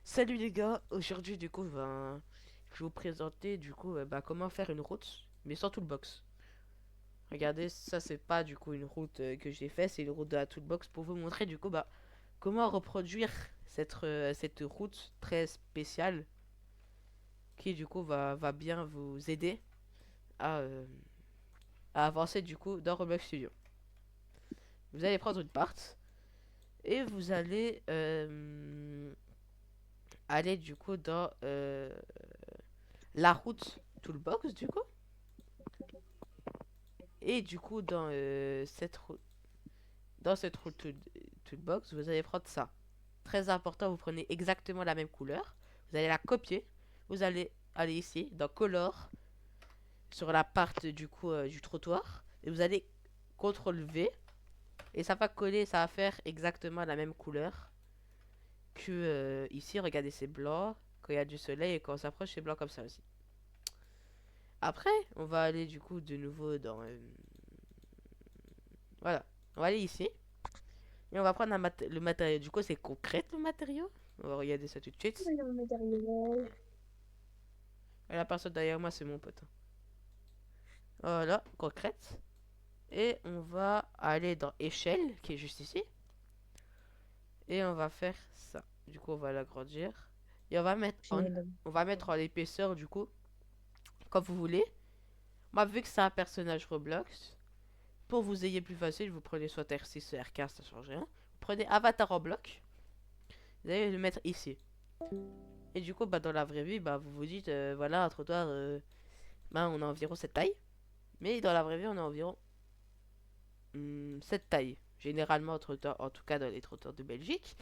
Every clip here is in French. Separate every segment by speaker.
Speaker 1: Salut les gars, aujourd'hui du coup je vais vous présenter du coup comment faire une route mais sans toolbox. Regardez, ça c'est pas du coup une route que j'ai fait, c'est une route de la toolbox pour vous montrer du coup comment reproduire cette route très spéciale qui du coup va bien vous aider à, euh, à avancer du coup dans Roblox Studio. Vous allez prendre une part et vous allez aller du coup dans la route toolbox du coup. Et du coup, dans cette route toolbox, vous allez prendre ça. Très important, vous prenez exactement la même couleur. Vous allez la copier. Vous allez aller ici, dans Color, sur la part du coup du trottoir. Et vous allez CTRL V. Et ça va coller, ça va faire exactement la même couleur que ici. Regardez, c'est blanc. Quand il y a du soleil et quand on s'approche, c'est blanc comme ça aussi. Après, on va aller du coup de nouveau dans... voilà. On va aller ici. Et on va prendre le matériau. Du coup, c'est concret le matériau. On va regarder ça tout de suite.
Speaker 2: Le matériel.
Speaker 1: Et la personne derrière moi, c'est mon pote. Voilà, concrète. Et on va aller dans échelle, qui est juste ici. Et on va faire ça. Du coup, on va l'agrandir. Et on va mettre en l'épaisseur, du coup, comme vous voulez. Moi, vu que c'est un personnage Roblox, pour vous ayez plus facile, vous prenez soit R6 ou R15, ça change rien. Vous prenez avatar en bloc. Vous allez le mettre ici. Et du coup, dans la vraie vie, vous vous dites, voilà, un trottoir, on a environ cette taille. Mais dans la vraie vie, on a environ cette taille. Généralement, en tout cas dans les trotteurs de Belgique.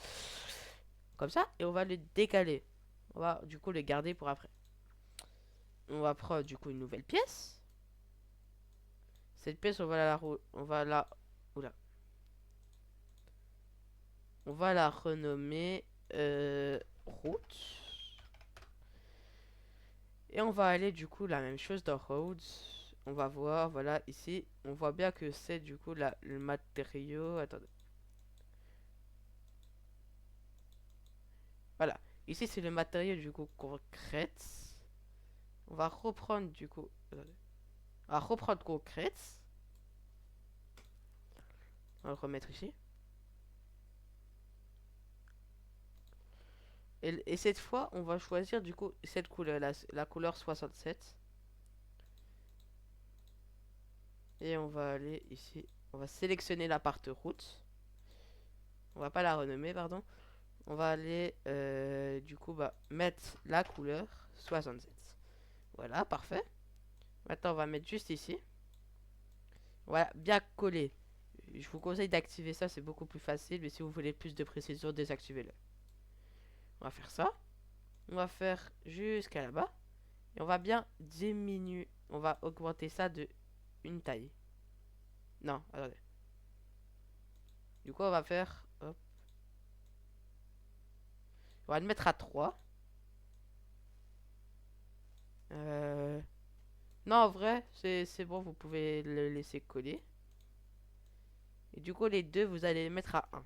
Speaker 1: Comme ça. Et on va le décaler. On va du coup le garder pour après. On va prendre du coup une nouvelle pièce. Cette pièce, on va la... Oula. On va la renommer route. Et on va aller du coup la même chose dans roads. On va voir, voilà, ici, on voit bien que c'est du coup le matériau. Attendez. Voilà. Ici, c'est le matériau du coup concrète. On va reprendre du coup. On va reprendre concrète. On va le remettre ici. Et cette fois, on va choisir du coup cette couleur, la couleur 67. Et on va aller ici. On va sélectionner la partie route. On va pas la renommer, pardon. On va aller du coup mettre la couleur 67. Voilà, parfait. Maintenant, on va mettre juste ici. Voilà, bien collé. Je vous conseille d'activer ça, c'est beaucoup plus facile. Mais si vous voulez plus de précision, désactivez-le. On va faire ça. On va faire jusqu'à là-bas. Et on va bien diminuer. On va augmenter ça de une taille. Non, attendez. Du coup, on va faire... hop. On va le mettre à 3. Euh... Non, en vrai, c'est bon, vous pouvez le laisser coller. Et du coup, les deux, vous allez les mettre à 1.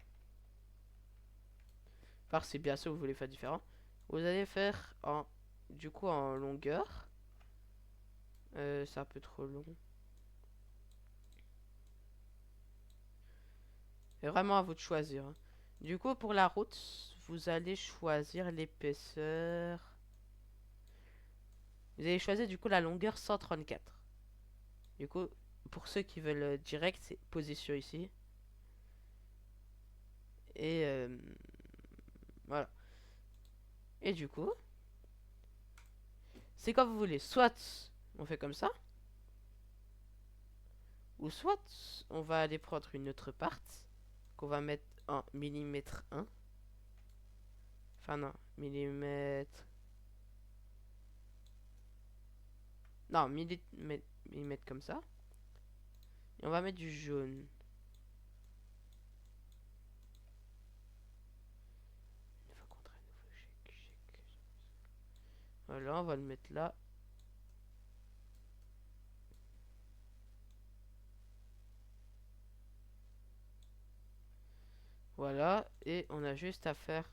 Speaker 1: Enfin, c'est bien sûr, vous voulez faire différent. Vous allez faire du coup, en longueur. C'est un peu trop long. C'est vraiment à vous de choisir, hein. Du coup, pour la route, vous allez choisir l'épaisseur. Vous allez choisir du coup la longueur 134. Du coup, pour ceux qui veulent direct, c'est position ici. Et voilà. Et du coup, c'est comme vous voulez. Soit on fait comme ça, ou soit on va aller prendre une autre part qu'on va mettre en millimètre 1. Enfin non, millimètre... Non, millimètre comme ça. Et on va mettre du jaune. Voilà, on va le mettre là. Voilà, et on a juste à faire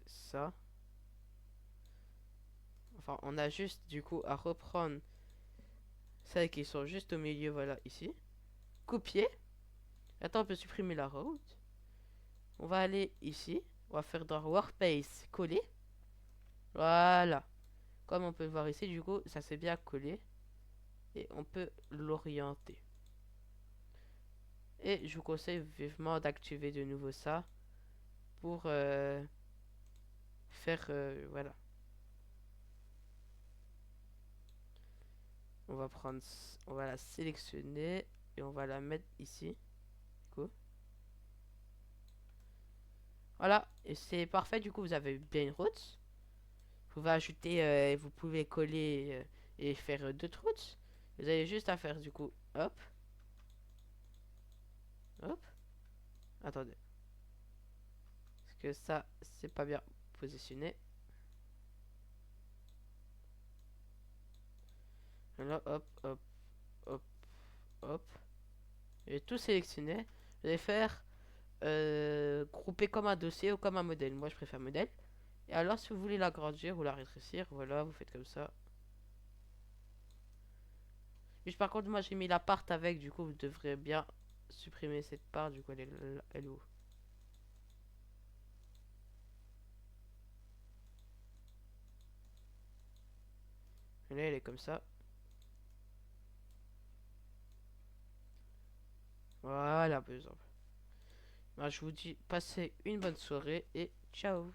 Speaker 1: ça. Enfin, on a juste du coup à reprendre celles qui sont juste au milieu, voilà, ici. Copier. Attends, on peut supprimer la route. On va aller ici. On va faire dans Workspace, coller. Voilà. Comme on peut le voir ici, du coup, ça s'est bien collé. Et on peut l'orienter. Et je vous conseille vivement d'activer de nouveau ça pour faire, voilà. On va prendre, on va la sélectionner et on va la mettre ici. Du coup. Voilà, et c'est parfait. Du coup, vous avez bien une route. Vous pouvez ajouter, vous pouvez coller et faire d'autres routes. Vous avez juste à faire du coup, hop, hop. Attendez, parce que ça, c'est pas bien positionné. Là, hop, hop, hop, hop. Et tout sélectionné. Vous allez faire grouper comme un dossier ou comme un modèle. Moi, je préfère modèle. Et alors, si vous voulez l'agrandir ou la rétrécir, voilà, vous faites comme ça. Mais par contre, moi, j'ai mis la part avec. Du coup, vous devrez bien supprimer cette part. Du coup, elle est où? Et là, elle est comme ça. Voilà, par exemple. Bah, je vous dis, passez une bonne soirée et ciao.